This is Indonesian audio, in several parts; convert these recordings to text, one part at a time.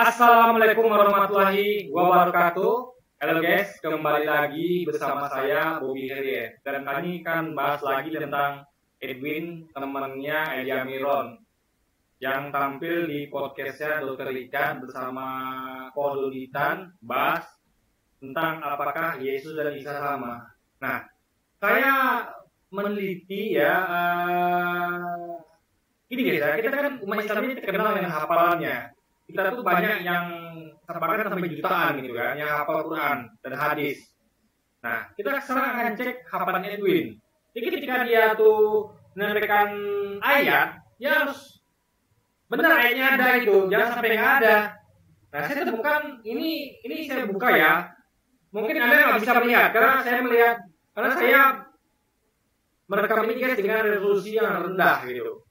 Assalamualaikum warahmatullahi wabarakatuh. Halo guys, kembali lagi bersama saya Bobby Herier. Dan kali ini kan bahas lagi tentang Edwin, temannya Elia Miron, yang tampil di podcastnya Dr. Ikan bersama Kodolitan, bahas tentang apakah Yesus dan Isa sama. Nah, saya meneliti ya, ini guys ya, kita kan umat Islam ini terkenal dengan hafalannya. Kita tuh banyak yang bahkan sampai jutaan gitu kan, yang hafal Quran dan hadis. Nah, kita sekarang akan cek hafalan Edwin. Jadi ketika dia tuh menyampaikan ayat, ya harus benar ayatnya ada itu, jangan sampai nggak ada. Nah, saya temukan ini saya buka ya. Mungkin Anda nggak bisa melihat karena saya merekam ini guys dengan resolusi yang rendah gitu.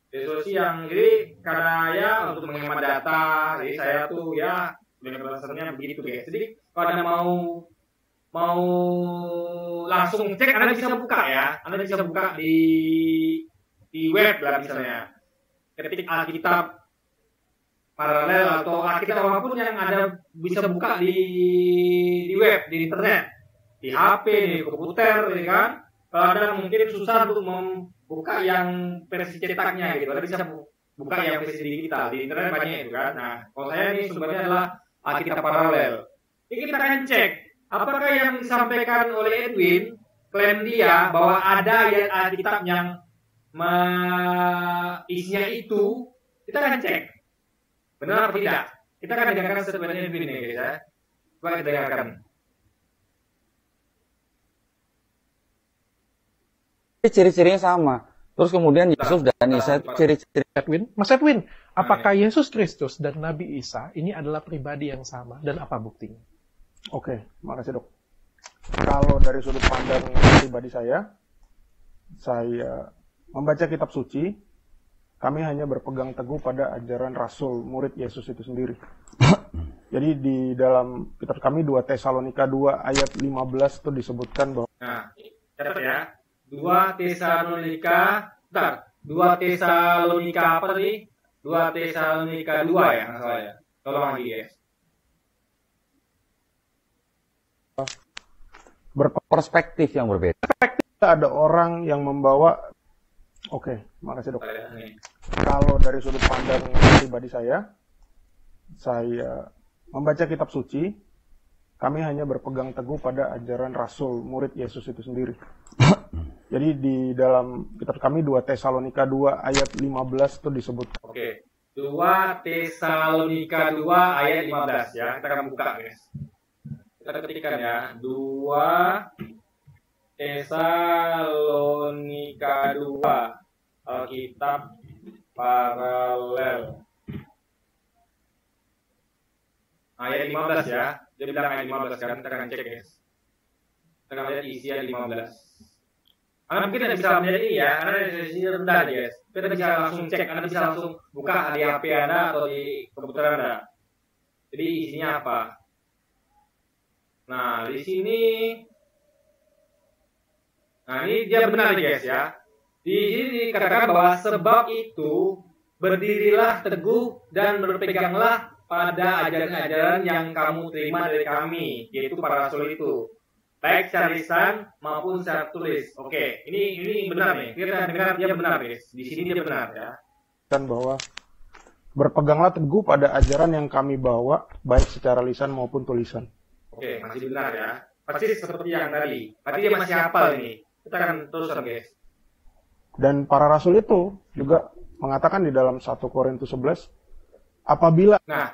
Resolusi yang jadi karena ya untuk menghemat data, jadi saya tuh ya dengan alasannya begitu guys. Jadi kalau Anda mau langsung cek, Anda bisa buka ya. Anda bisa buka di web lah misalnya. Ketik Alkitab paralel atau Alkitab apapun yang Anda bisa buka di web, di internet, di HP, di komputer, ya kan. Kalau Anda mungkin susah untuk membuka yang versi cetaknya gitu, Anda bisa buka yang versi digital di internet banyak itu kan. Nah, kalau saya ini sumbernya adalah Alkitab paralel. Ini kita akan cek apakah yang disampaikan oleh Edwin, klaim dia bahwa ada ayat Alkitab yang isinya itu, kita akan cek benar atau tidak. Kita akan dengarkan statement Edwin ini guys ya. Coba kita dengarkan. Ciri-cirinya sama. Terus kemudian Yesus dan Isa ciri-ciri Edwin. Mas Edwin, apakah Yesus Kristus dan Nabi Isa ini adalah pribadi yang sama dan apa buktinya? Oke, makasih dok. Kalau dari sudut pandang pribadi saya membaca kitab suci, kami hanya berpegang teguh pada ajaran Rasul, murid Yesus itu sendiri. Jadi di dalam kitab kami 2 Tesalonika 2 ayat 15 itu disebutkan bahwa catat ya. 2 Tesalonika apa tadi? 2 Tesalonika 2 ya, nggak salah ya. Tolong lagi guys. berperspektif yang berbeda. ada orang yang membawa. Oke, makasih dok. Kalau dari sudut pandang pribadi saya membaca kitab suci, kami hanya berpegang teguh pada ajaran Rasul, murid Yesus itu sendiri. Jadi di dalam kitab kami 2 Tesalonika 2 ayat 15 itu disebutkan. Oke. 2 Tesalonika 2 ayat 15 ya. Kita akan buka guys. Kita ketikkan ya. 2 Tesalonika 2 Alkitab paralel. Ayat 15 ya. Dia bilang ayat 15 kan. Kita akan cek guys. Kita akan lihat isi ayat 15. Anda mungkin tidak bisa melihat ini ya, karena resolusi rendah guys. Kita bisa langsung cek, Anda bisa langsung buka di HP Anda atau di komputer Anda. Jadi isinya apa? Nah, di sini, ini dia benar guys ya. Di sini dikatakan bahwa sebab itu berdirilah teguh dan berpeganglah pada ajaran-ajaran yang kamu terima dari kami, yaitu para rasul itu. Baik secara lisan maupun secara tulis. Oke, ini benar nih. Kita dengar dia benar guys. Di sini dia benar ya. Dan bahwa berpeganglah teguh pada ajaran yang kami bawa, baik secara lisan maupun tulisan. Oke, masih benar ya. Persis seperti yang tadi. Berarti dia masih hafal ini. Kita akan teruskan guys. Dan para rasul itu juga mengatakan di dalam 1 Korintus 11, apabila. Nah,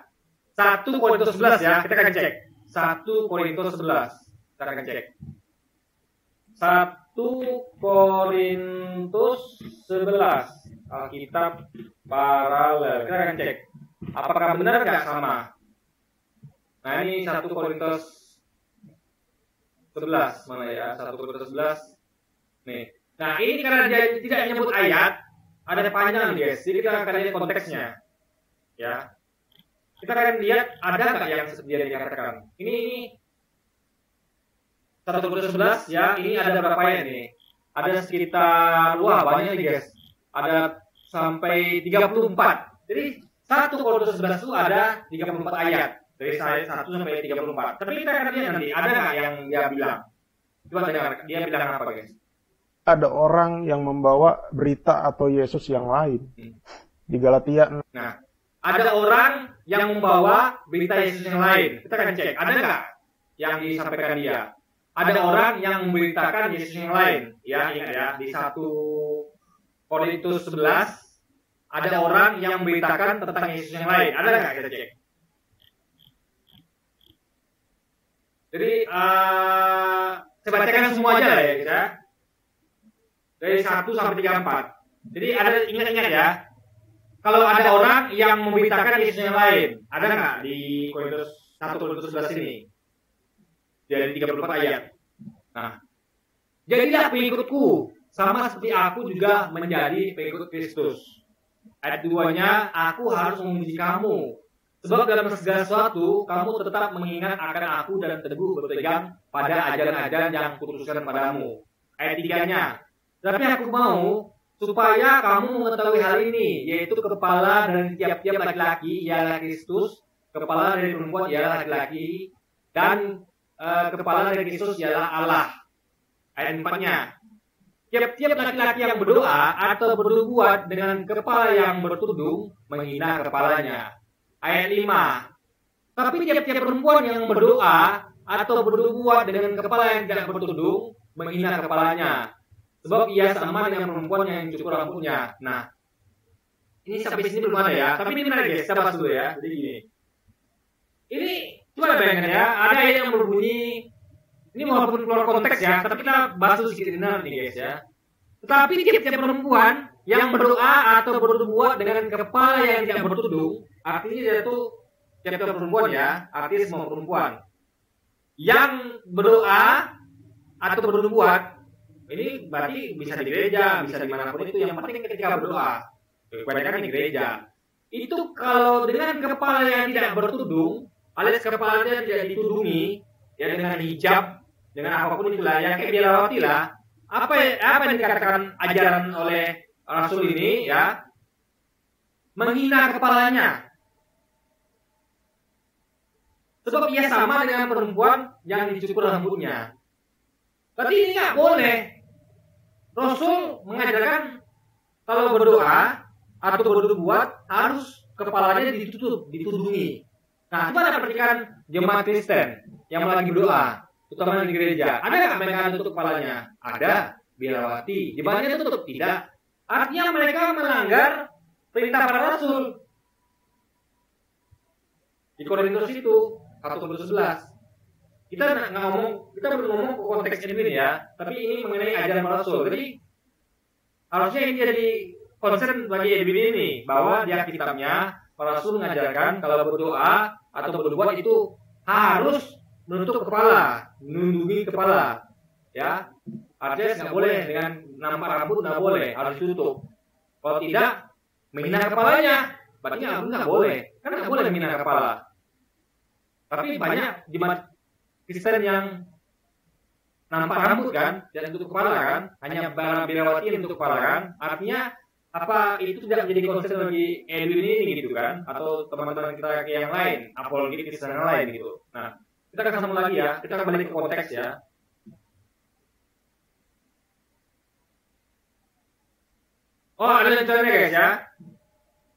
1 Korintus 11 ya. Kita akan cek. 1 Korintus 11. Kita akan cek. 1 Korintus 11 Alkitab paralel. Kita akan cek apakah benar nggak sama. Nah ini 1 Korintus 11 mana ya, 1 Korintus 11 nih. Nah ini karena dia tidak menyebut ayat, ada panjang guys. Jadi kita akan lihat konteksnya ya. Kita akan lihat ada nggak yang dia dikatakan. Ini 1 Korintus 11 ya, ini ada berapa ya nih? Ada sekitar, wah banyak nih guys. Ada sampai 34. Jadi 1 Korintus 11 itu ada 34 ayat. Dari ayat 1 sampai 34. Tapi kita akan lihat nanti, ada nggak yang dia bilang? Coba dengar, dia bilang apa guys? Ada orang yang membawa berita atau Yesus yang lain. Di Galatia. Nah, ada orang yang membawa berita Yesus yang lain. Kita akan cek, ada nggak yang disampaikan dia? Ada orang yang memberitakan Yesus yang lain. Ya, ingat ya, di 1 Korintus 11, ada orang yang memberitakan tentang Yesus yang lain. Ada nggak kita cek? Jadi, saya bacakan semua aja lah ya kita. Dari 1 sampai 34. Jadi ada ingat-ingat ya. Kalau ada orang yang memberitakan Yesus yang lain, ada nggak di Korintus 1 Korintus 11 ini? Dari 34 ayat. Nah, jadilah pengikutku, sama seperti aku juga menjadi pengikut Kristus. Ayat 2-nya, aku harus memuji kamu. Sebab dalam segala sesuatu, kamu tetap mengingat akan aku dan teguh berpegang pada ajaran-ajaran yang kutuliskan padamu. Ayat 3-nya, tapi aku mau supaya kamu mengetahui hal ini, yaitu kepala dari tiap-tiap laki-laki ialah Kristus, kepala dari perempuan ialah laki-laki, dan kepala dari Kristus ialah Allah. Ayat 4-nya, tiap-tiap laki-laki yang berdoa atau bernubuat dengan kepala yang bertudung menghina kepalanya. Ayat 5, tapi tiap-tiap perempuan yang berdoa atau bernubuat dengan kepala yang tidak bertudung menghina kepalanya. Sebab ia sama dengan perempuan yang cukur rambutnya. Nah, ini sampai sini belum ada ya. Tapi ini menarik guys, kita bahas dulu ya. Jadi gini. Ini, coba bayangkan ya, ada yang berbunyi, ini walaupun keluar konteks ya, tapi kita bahas dulu sedikit benar nih guys ya. Tetapi tiap-tiap perempuan yang berdoa atau bernubuat dengan kepala yang tidak bertudung, artinya dia itu tiap-tiap perempuan ya, artinya semua perempuan. Yang berdoa atau bernubuat, ini berarti bisa di gereja, bisa dimanapun itu. Yang penting ketika berdoa, kebanyakan di gereja. Itu kalau dengan kepala yang tidak bertudung, alias kepalanya tidak ditudungi, ya dengan hijab, dengan apapun itulah, yang kayak Biarawati lah. Apa yang dikatakan ajaran oleh Rasul ini, ya, menghina kepalanya. Sebab ia sama dengan perempuan yang dicukur rambutnya. Tapi ini nggak boleh. Rasul mengajarkan kalau berdoa atau bernubuat harus kepalanya ditutup, ditudungi. Nah, coba perhatikan jemaat Kristen yang lagi berdoa, terutama di gereja. Ada nggak mereka tutup kepalanya? Ada. Biarawati. Jemaatnya tutup? Tidak. Artinya mereka melanggar perintah para Rasul. Di Korintus itu 1 Korintus 11. Kita belum ngomong konteks ini ya, tapi ini mengenai ajaran Rasul. Jadi harusnya ini jadi concern bagi Edwin ini, bahwa di kitabnya Rasul mengajarkan kalau berdoa atau bernubuat itu harus menutup kepala, menundungi kepala, ya. Artinya nggak boleh dengan nampak rambut, nggak boleh, harus ditutup. Kalau tidak, menghina kepalanya, berarti nggak boleh, kan nggak boleh menghina kepala. Tapi banyak jemaat Kristen yang nampak rambut kan, dan tutup kepala kan, hanya Biarawati yang tutup kepala kan, artinya apa itu tidak menjadi concern bagi Edwin ini gitu kan, atau teman-teman kita yang lain, apologi Kristen yang lain gitu. Nah, kita akan sambung lagi ya, kita akan balik ke konteks ya. Oh, ada contohnya guys ya.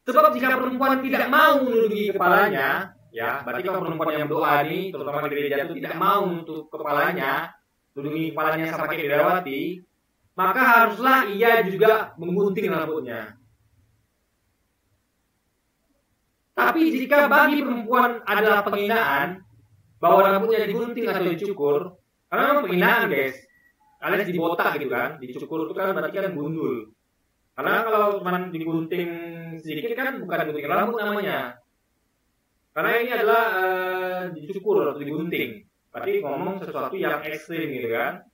Sebab jika perempuan tidak mau menundungi kepalanya, ya, berarti kalau perempuan yang berdoa ini, terutama di gereja itu tidak mau untuk kepalanya, menundungi kepalanya sama kayak Biarawati, maka haruslah ia juga menggunting rambutnya. Tapi jika bagi perempuan adalah penghinaan, bahwa rambutnya digunting atau dicukur, karena memang penghinaan guys, alias dibotak gitu kan, dicukur itu kan berarti kan gundul. Karena kalau cuma digunting sedikit kan bukan gunting rambut namanya. Karena ini adalah dicukur atau digunting. Berarti ngomong sesuatu yang ekstrim gitu kan.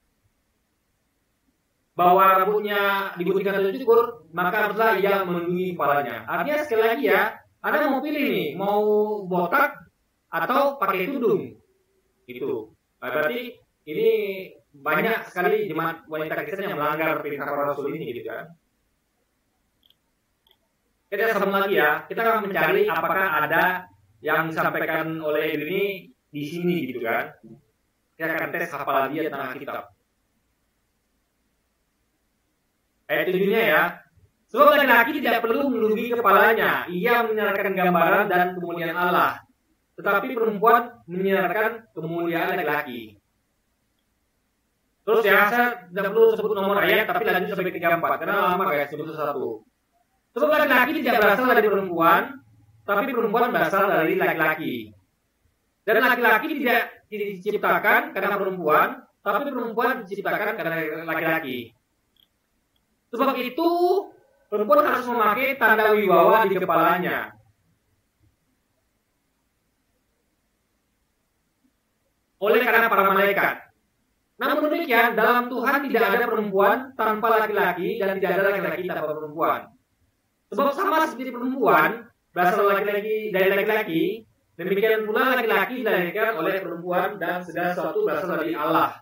Bahwa rambutnya digunting atau dicukur, maka haruslah ia melindungi kepalanya. Artinya sekali lagi ya, Anda mau pilih nih, mau botak atau pakai tudung. Gitu. Nah, berarti ini banyak sekali jemaat wanita Kristen yang melanggar perintah para Rasul ini gitu kan. kita sambung lagi ya. Kita akan mencari apakah ada yang disampaikan oleh Edwin ini di sini gitu kan. Kita akan tes hafalan dia tentang kitab. Ayat 7-nya ya. Sebab laki-laki tidak perlu melindungi kepalanya. Ia menyinarkan gambaran dan kemuliaan Allah. Tetapi perempuan menyinarkan kemuliaan laki-laki. Terus ya, saya tidak perlu sebut nomor ayat, tapi lanjut sampai 34. Karena lama guys, sebut satu. Sebab laki-laki tidak berasal dari perempuan, tapi perempuan berasal dari laki-laki. Dan laki-laki tidak diciptakan karena perempuan, tapi perempuan diciptakan karena laki-laki. Sebab itu, perempuan harus memakai tanda wibawa di kepalanya. Oleh karena para malaikat. Namun demikian, dalam Tuhan tidak ada perempuan tanpa laki-laki dan tidak ada laki-laki tanpa perempuan. Sebab sama seperti perempuan berasal dari laki-laki, demikian pula laki-laki dilahirkan oleh perempuan dan segala sesuatu berasal dari Allah.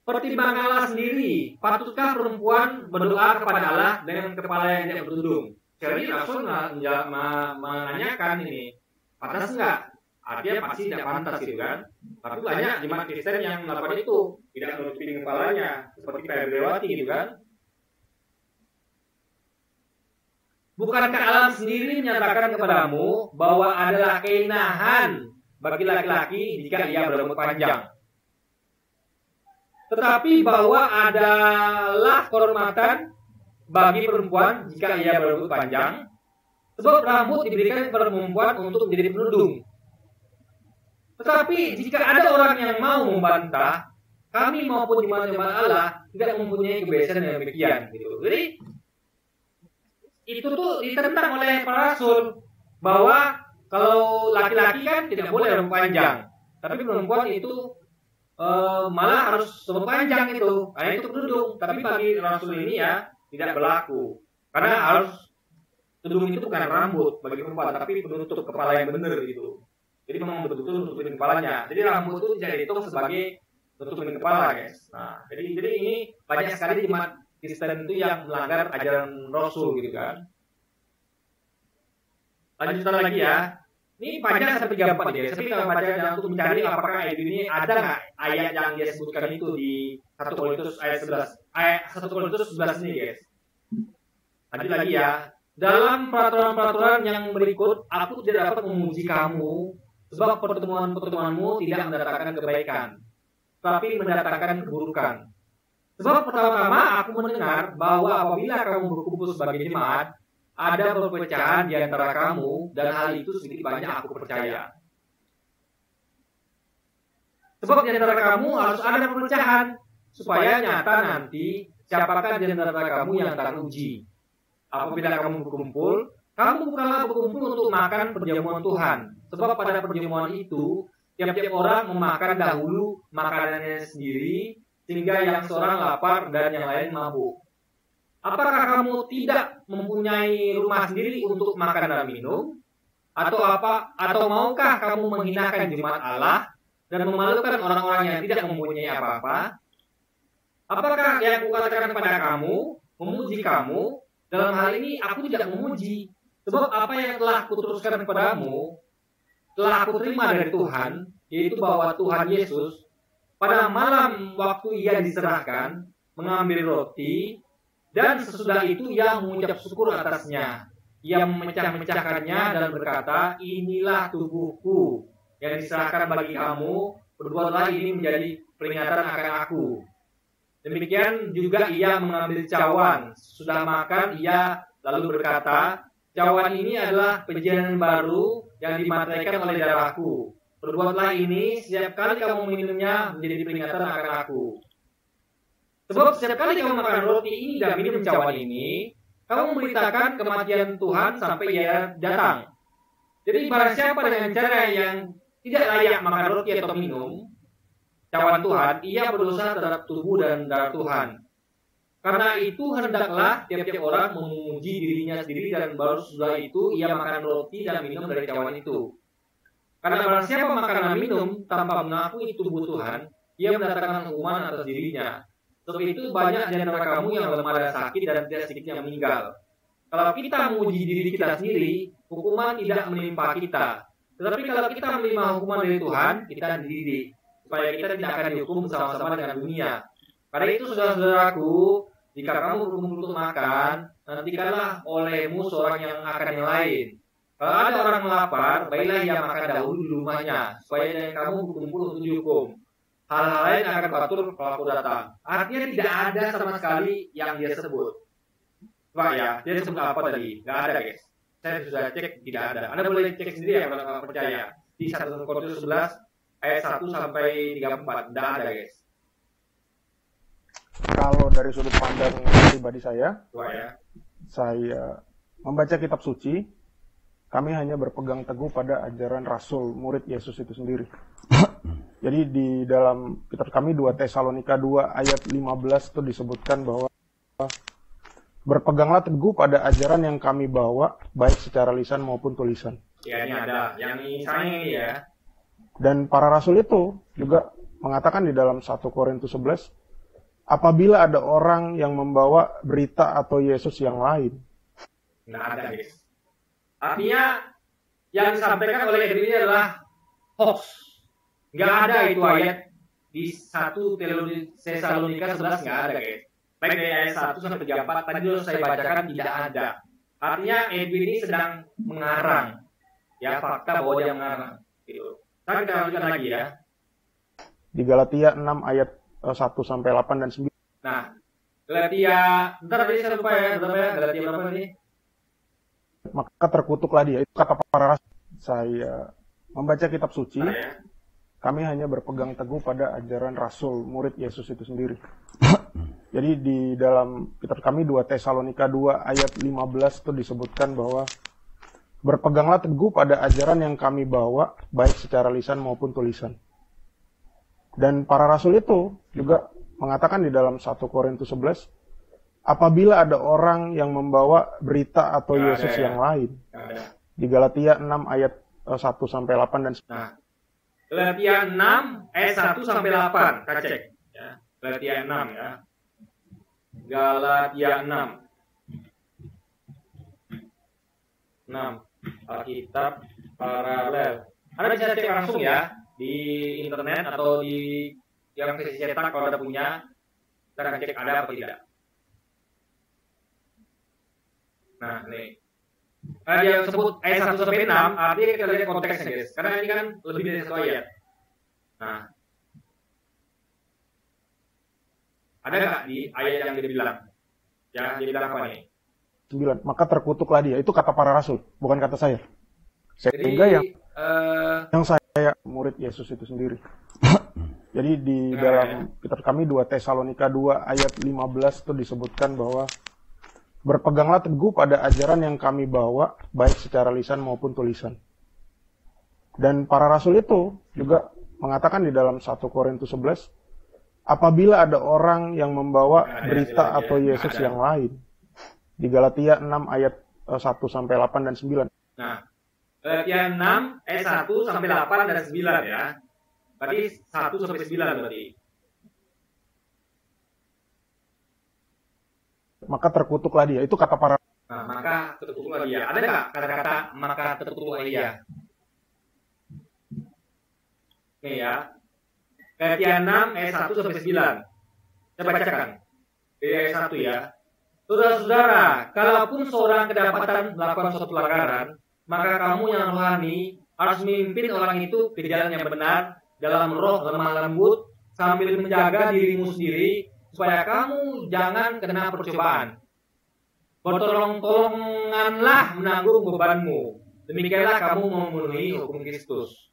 Pertimbangkanlah sendiri, patutkah perempuan berdoa kepada Allah dengan kepala yang tidak bertudung? Jadi Rasul menanyakan ini, pantas enggak? Artinya pasti tidak pantas gitu kan. Tapi banyak jemaat Kristen yang melakukan itu, tidak menutupi kepalanya, seperti kayak Bewati gitu kan. Bukankah alam sendiri menyatakan kepadamu bahwa adalah keinahan bagi laki-laki jika ia berambut panjang? Tetapi bahwa adalah kehormatan bagi perempuan jika ia berambut panjang, sebab rambut diberikan kepada perempuan untuk menjadi penudung. Tetapi jika ada orang yang mau membantah, kami maupun jemaat-jemaat Allah tidak mempunyai kebiasaan yang demikian. Gitu. Jadi itu tuh ditentang oleh para rasul bahwa kalau laki-laki kan tidak boleh rambut panjang, tapi perempuan itu malah harus rambut panjang itu. Nah, itu penudung. Tapi bagi rasul ini ya tidak berlaku, karena harus tudung itu bukan rambut bagi perempuan, tapi penutup kepala yang benar gitu. Jadi memang betul-betul nutupin kepalanya. Jadi rambut itu tidak dihitung sebagai nutupin kepala, guys. Nah, jadi ini banyak sekali jemaat Kristen itu yang melanggar ajaran Rasul gitu kan. Lanjutan lagi ya. Ini panjang sampai 34 ya. Tapi kalau baca untuk mencari apakah ayat ini ada nggak ayat yang dia sebutkan itu di 1 Korintus ayat 11. Ayat 1 Korintus 11 ini, guys. Lanjut lagi ya. Dalam peraturan-peraturan yang berikut, aku tidak dapat memuji kamu, sebab pertemuan-pertemuanmu tidak mendatangkan kebaikan, tapi mendatangkan keburukan. Sebab pertama-tama aku mendengar bahwa apabila kamu berkumpul sebagai jemaat, ada perpecahan di antara kamu, dan hal itu sedikit banyak aku percaya. Sebab di antara kamu harus ada perpecahan, supaya nyata nanti siapakah di antara kamu yang teruji. Apabila kamu berkumpul, kamu bukanlah berkumpul untuk makan perjamuan Tuhan. Sebab pada perjamuan itu, tiap-tiap orang memakan dahulu makanannya sendiri, sehingga yang seorang lapar dan yang lain mabuk. Apakah kamu tidak mempunyai rumah sendiri untuk makan dan minum? Atau maukah kamu menghinakan jemaat Allah dan memalukan orang-orang yang tidak mempunyai apa-apa? Apakah yang kukatakan kepada kamu, memuji kamu? Dalam hal ini aku tidak memuji, sebab apa yang telah kuteruskan kepadamu telah aku terima dari Tuhan, yaitu bahwa Tuhan Yesus pada malam waktu ia diserahkan mengambil roti, dan sesudah itu ia mengucap syukur atasnya. Ia memecah-mecahkannya dan berkata, inilah tubuhku yang diserahkan bagi kamu, berbuatlah ini menjadi peringatan akan aku. Demikian juga ia mengambil cawan. Sudah makan, ia lalu berkata, cawan ini adalah perjanjian baru yang dimataikan oleh darahku. Berbuatlah ini setiap kali kamu minumnya menjadi peringatan akan aku. Sebab setiap kali kamu makan roti ini dan minum cawan ini, kamu memberitakan kematian Tuhan sampai ia datang. Jadi barang siapa dengan cara yang tidak layak makan roti atau minum cawan Tuhan, ia berdosa terhadap tubuh dan darah Tuhan. Karena itu hendaklah tiap-tiap orang memuji dirinya sendiri, dan baru sesudah itu ia makan roti dan minum dari cawan itu. Karena barang siapa makan dan minum tanpa mengakui tubuh Tuhan, ia mendatangkan hukuman atas dirinya. Sebab itu banyak di antara kamu yang lemah dan sakit, dan tidak sedikit yang meninggal. Kalau kita menguji diri kita sendiri, hukuman tidak menimpa kita. Tetapi kalau kita menerima hukuman dari Tuhan, kita dididik supaya kita tidak akan dihukum bersama-sama dengan dunia. Karena itu, saudara-saudaraku, jika kamu berkumpul untuk makan, nantikanlah olehmu seorang yang akan yang lain. Kalau ada orang lapar, baiklah ia makan dahulu di rumahnya, supaya jangan kamu berkumpul untuk dihukum. Hal-hal lain akan batur kalau aku datang. Artinya tidak ada sama sekali yang dia sebut. Pak ya, dia sebut apa tadi? Nggak ada, guys. Saya sudah cek, tidak ada. Anda boleh cek sendiri ya kalau nggak percaya. Di 1 Korintus 11 ayat 1 sampai 34, tidak ada, guys. Kalau dari sudut pandang pribadi saya membaca kitab suci, kami hanya berpegang teguh pada ajaran Rasul, murid Yesus itu sendiri. Jadi di dalam kitab kami 2 Tesalonika 2 ayat 15 itu disebutkan bahwa berpeganglah teguh pada ajaran yang kami bawa, baik secara lisan maupun tulisan. Ya, ini ada. Yang misalnya ini ya. Dan para rasul itu juga mengatakan di dalam 1 Korintus 11, apabila ada orang yang membawa berita atau Yesus yang lain. Nggak ada, guys. Artinya, yang disampaikan oleh dirinya adalah hoax. Nggak ada itu ayat di 1 Tesalonika 11, nggak ada, guys. Baik dari ayat 1 sampai 34, tadi sudah saya bacakan, tidak ada. Artinya, Edwin ini sedang mengarang. Ya, fakta bahwa dia mengarang. Gitu. Kita lanjutkan lagi ya. Di Galatia 6 ayat 1 sampai 8 dan 9. Nah, Galatia, bentar tadi saya lupa ya, Galatia berapa ini? Maka terkutuklah dia. Itu kata para rasul. Saya membaca kitab suci, kami hanya berpegang teguh pada ajaran Rasul, murid Yesus itu sendiri. Jadi di dalam kitab kami 2 Tesalonika 2 ayat 15 itu disebutkan bahwa berpeganglah teguh pada ajaran yang kami bawa, baik secara lisan maupun tulisan. Dan para rasul itu juga mengatakan di dalam 1 Korintus 11, apabila ada orang yang membawa berita atau Yesus yang lain. Di Galatia 6 ayat 1 sampai 8 dan 9. Nah, Galatia 6 ayat 1 sampai 8. Kita cek ya. Galatia 6 ya. Galatia 6. Alkitab paralel. Anda bisa cek langsung ya di internet atau di yang versi cetak kalau ada punya. Kita akan cek ada apa tidak. Nah, nih. Dia sebut ayat 1 sampai 6, artinya kita lihat konteksnya, guys. Karena ini kan lebih dari 1 ayat. Nah. Ada nggak di ayat yang dia bilang? Yang dia bilang apa nih? 9. Maka terkutuklah dia. Itu kata para rasul, bukan kata saya. Sehingga yang saya murid Yesus itu sendiri. Jadi di dalam kitab kami 2 Tesalonika 2 ayat 15 itu disebutkan bahwa berpeganglah teguh pada ajaran yang kami bawa, baik secara lisan maupun tulisan. Dan para rasul itu juga mengatakan di dalam 1 Korintus 11, apabila ada orang yang membawa berita atau Yesus yang lain. Di Galatia 6 ayat 1 sampai 8 dan 9. Nah, Galatia 6 ayat 1 sampai 8 dan 9 ya. Berarti 1 sampai 9 berarti. Maka terkutuklah dia. Itu kata para. Nah, maka terkutuklah dia. Ada nggak kata-kata maka terkutuklah dia? Oke ya. Galatia 6 ayat 1 sampai 9. Saya bacakan. Dari ayat 1 ya. Saudara-saudara, kalaupun seorang kedapatan melakukan suatu pelanggaran, maka kamu yang rohani harus memimpin orang itu ke jalan yang benar dalam roh lemah lembut sambil menjaga dirimu sendiri supaya kamu jangan kena percobaan. Bertolong-tolonganlah menanggung bebanmu. Demikianlah kamu memenuhi hukum Kristus.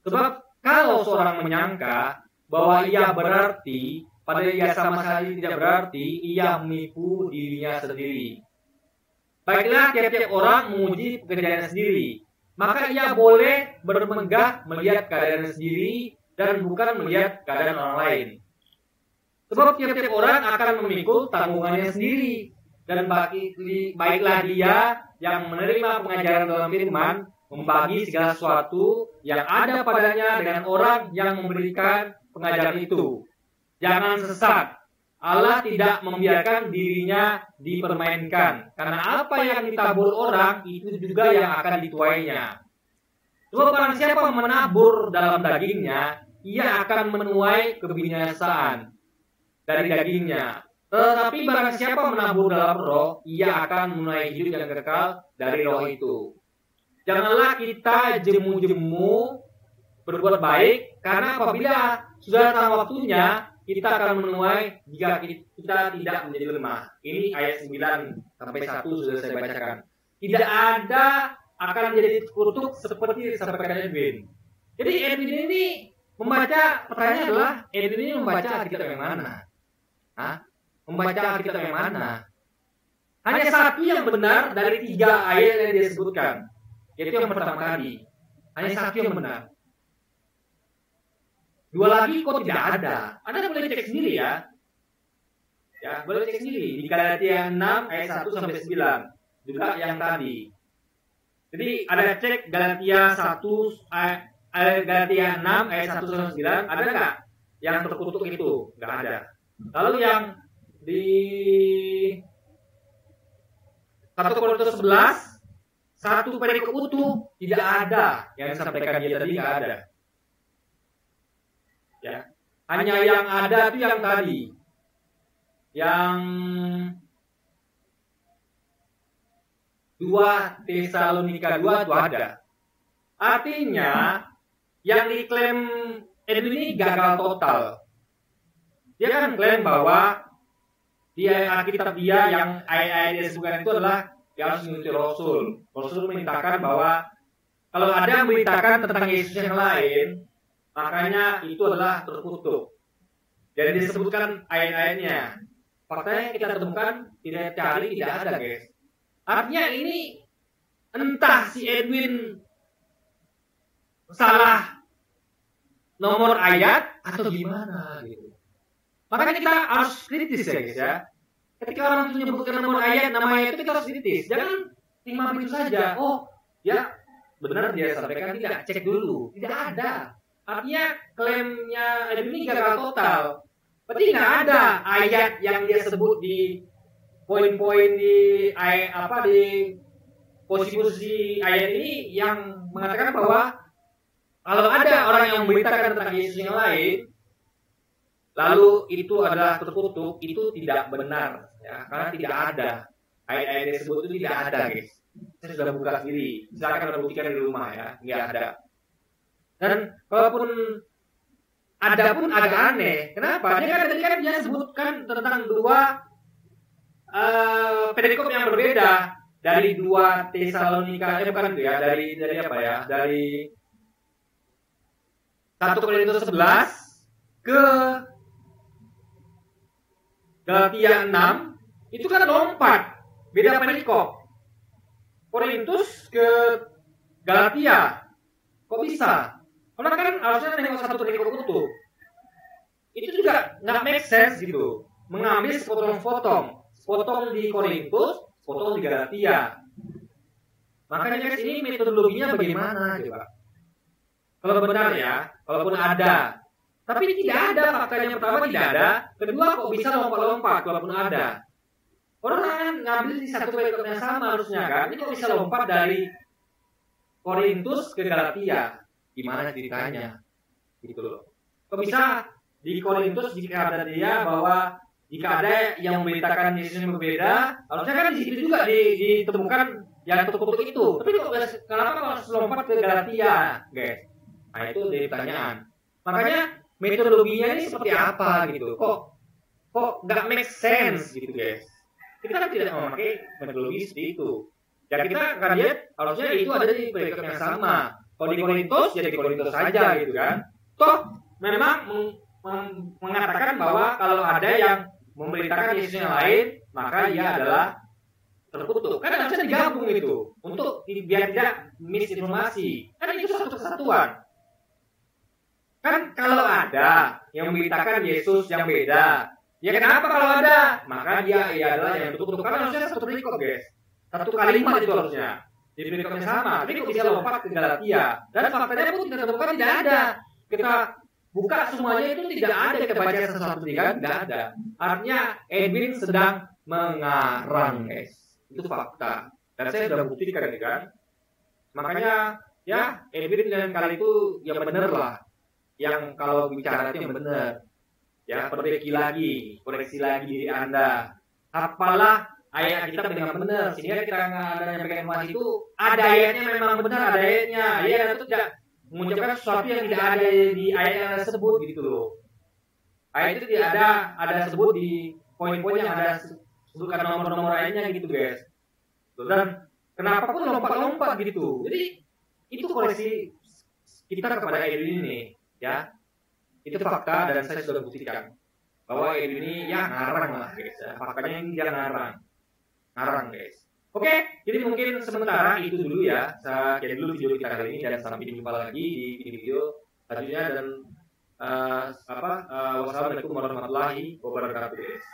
Sebab kalau seorang menyangka bahwa ia berarti, padahal ia sama sekali tidak berarti, ia menipu dirinya sendiri. Baiklah, tiap-tiap orang menguji pekerjaannya sendiri. Maka ia boleh bermegah melihat keadaan sendiri dan bukan melihat keadaan orang lain. Sebab tiap-tiap orang akan memikul tanggungannya sendiri. Dan baiklah dia yang menerima pengajaran dalam firman, membagi segala sesuatu yang ada padanya dengan orang yang memberikan pengajaran itu. Jangan sesat. Allah tidak membiarkan dirinya dipermainkan. Karena apa yang ditabur orang, itu juga yang akan dituainya. Sebab barang siapa menabur dalam dagingnya, ia akan menuai kebinasaan dari dagingnya. Tetapi barang siapa menabur dalam roh, ia akan menuai hidup yang kekal dari roh itu. Janganlah kita jemu-jemu berbuat baik, karena apabila sudah datang waktunya, kita akan menuai jika kita tidak menjadi lemah. Ini ayat 9 sampai 1 sudah saya bacakan. Tidak ada akan menjadi kutuk seperti disampaikan Edwin. Jadi Edwin ini membaca, pertanyaan adalah Edwin ini membaca Alkitab yang mana? Membaca Alkitab yang mana? Hanya satu yang benar dari 3 ayat yang dia sebutkan, yaitu yang pertama tadi. Hanya satu yang benar. 2 lagi kok tidak ada. Anda boleh cek sendiri ya. Ya, boleh cek sendiri di Galatia 6 ayat 1 sampai 9. Juga yang tadi. Jadi ada cek Galatia 6 ayat 1 sampai 9, ada enggak yang terkutuk itu? Enggak ada. Lalu yang di 1 Korintus 11 satu perikop utuh tidak ada yang disampaikan dia tadi, enggak ada. Ya, hanya yang ada itu yang tadi, yang 2 Tesalonika 2 itu ada. Artinya yang diklaim Edwin ini gagal total. Dia kan klaim bahwa dia Alkitab dia yang ayat-ayat yang disebutkan itu adalah yang harus mengikuti Rasul. Rasul memberitakan bahwa kalau ada yang memberitakan tentang Yesus yang lain, makanya itu adalah terkutuk. Jadi disebutkan ayat-ayatnya. Faktanya kita temukan, tidak cari, tidak ada, guys. Artinya ini entah si Edwin salah nomor ayat atau gimana gitu. Makanya kita harus kritis ya, guys ya. Ketika orang itu menyebutkan nomor ayat, nama ayat itu kita harus kritis. Jangan terima begitu saja. Oh, ya benar dia sampaikan, tidak cek dulu. Tidak ada. Artinya klaimnya Edwin ini gagal total. Berarti nggak ada ayat yang dia sebut di poin-poin di di posisi ayat ini yang mengatakan bahwa kalau ada orang yang memberitakan tentang Yesus yang lain, lalu itu adalah terkutuk, itu tidak benar, ya, karena tidak ada ayat-ayat yang disebut itu tidak ada, guys. Saya sudah buka sendiri, silakan buktikan di rumah ya, nggak ada. Dan kalaupun ada pun agak aneh. Kenapa? Dia kan tadi kan dia sebutkan tentang 2 perikop yang berbeda dari 2 Tesalonika, bukan itu ya, dari apa ya? Dari 1 Korintus 11 ke Galatia 6, itu kan lompat, beda perikop. Korintus ke Galatia, kok bisa? Karena kan harusnya nengok 1 perikop utuh. Itu juga nggak make sense gitu. Mengambil sepotong di Korintus, sepotong di Galatia. Makanya guys, ini metodologinya bagaimana coba? Kalau benar ya, kalaupun ada. Tapi tidak ada, faktanya pertama tidak ada. Kedua, kok bisa lompat-lompat kalaupun ada? Orang kan ngambil di 1 perikop yang sama harusnya kan. Ini kok bisa lompat dari Korintus ke Galatia? Gimana ceritanya? Gitu loh. Kok bisa di Korintus jika ada dia bahwa jika ada yang memberitakan Yesus yang berbeda, harusnya kan di situ juga ditemukan yang terkutuk itu. Tapi kenapa harus lompat ke Galatia, guys? Nah itu jadi pertanyaan. Makanya metodologinya ini seperti apa gitu? Kok nggak make sense gitu, guys? Kita tidak memakai metodologi seperti itu. Ya kita akan lihat harusnya itu ada di perikop yang sama. Kalau di Korintus, ya di Korintus saja gitu kan. Toh memang mengatakan bahwa kalau ada yang memberitakan Yesus yang lain, maka dia adalah terkutuk. Kan harusnya digabung itu untuk biar tidak misinformasi. Kan itu satu kesatuan. Kan kalau ada yang memberitakan Yesus yang beda, ya kenapa kalau ada? Maka dia adalah yang terkutuk. Kan harusnya satu perikop, guys. Satu kalimat itu harusnya. Di perikopnya sama, tapi kok bisa lompat ke Galatia? Dan faktanya pun kita temukan tidak ada. Kita buka semuanya itu tidak ada kita baca satu-satu kan, tidak ada. Artinya Edwin sedang mengarang, guys. Itu fakta. Dan saya sudah buktikan kan. Makanya ya Edwin dengan kali itu yang benar lah. Yang kalau bicara itu yang benar. Ya, perbaiki lagi, koreksi lagi diri Anda. Apalah ayat kita dengan benar, sehingga kita nggak ada menyampaikan informasi itu ada ayatnya memang benar, ada ayatnya. Ayat itu tidak mengucapkan sesuatu yang tidak ada di ayat yang tersebut gitu loh. Ayat itu tidak ada sebut di poin-poin yang ada sebutkan nomor-nomor ayatnya gitu guys. Dan kenapa pun lompat-lompat gitu. Jadi itu koreksi kita kepada ayat ini ya. Itu fakta dan saya sudah buktikan bahwa ini ya ngarang lah guys. Faktanya ini dia ngarang guys. Oke, jadi mungkin sementara itu dulu ya. Saya akhiri dulu video kita kali ini dan sampai jumpa lagi di video selanjutnya dan wassalamualaikum warahmatullahi wabarakatuh guys.